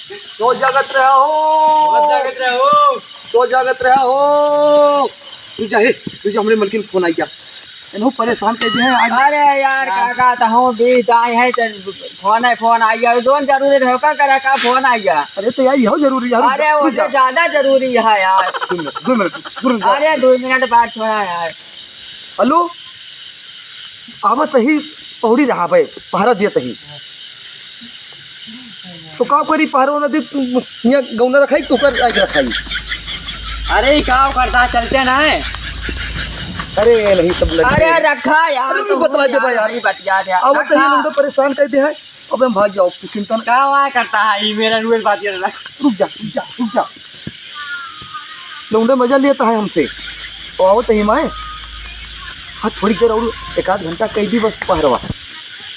तो जागत रहो, तो जागत रहो। तू जा हमरे मलकिन फोन आई जा, इन्हों परेशान कर दिए हैं आज। अरे यार काका तो हम बीत आए हैं तो फोन आई गया दोन जरूरी रहो का फोन आई गया। अरे तो यार यहो जरूरी यार। अरे वो ज्यादा जरूरी है यार। 2 मिनट। अरे 2 मिनट बाद छोड़ा यार। हेलो आवत ही पौड़ी रहा भाई पहरा दियत ही तो का करी पहरो न दे यहाँ गौना रखाई तो कर आगे रखाई। अरे क्या करता चलते ना है। अरे नहीं सब लग अरे रखा यार अरे तो बतला दे भाई यार बतिया दे आवत ही लोग परेशान कर दे हैं। अब हम भाग जाओ चिंता क्या वहाँ करता है मेरा रूल बात कर रहा। रुक जा लौंडे मजा लेता है हमसे तो आवत ही माए हाँ थोड़ी देर और 1 आध घंटा कह दी बस पहरवा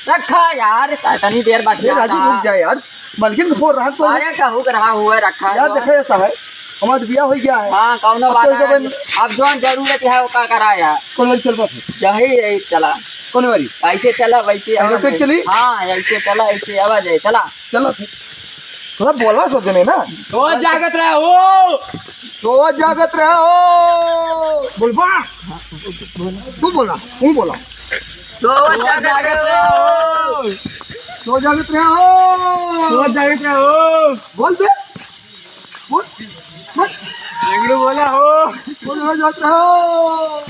रखा यार इतनी देर बाद राजू रुक जाए यार मलकिन बोल रहा तो। अरे कहूँ रहा हुआ रखा यार देखा ऐसा है हमारा बिया हो गया है। हाँ कौन बात अब जो जरूरत है वो का करा यार। कौन वाली चल बात यही चला कौन वाली ऐसे चला वैसे चली। हाँ ऐसे चला ऐसे आवाज है चला चलो थोड़ा बोला सब जने ना। तो जागत रहो बोलबा तू बोला तू बोला तो जागत रहो तो जागत रहो बोल दे बोल बोला हो बोल जागत रहो।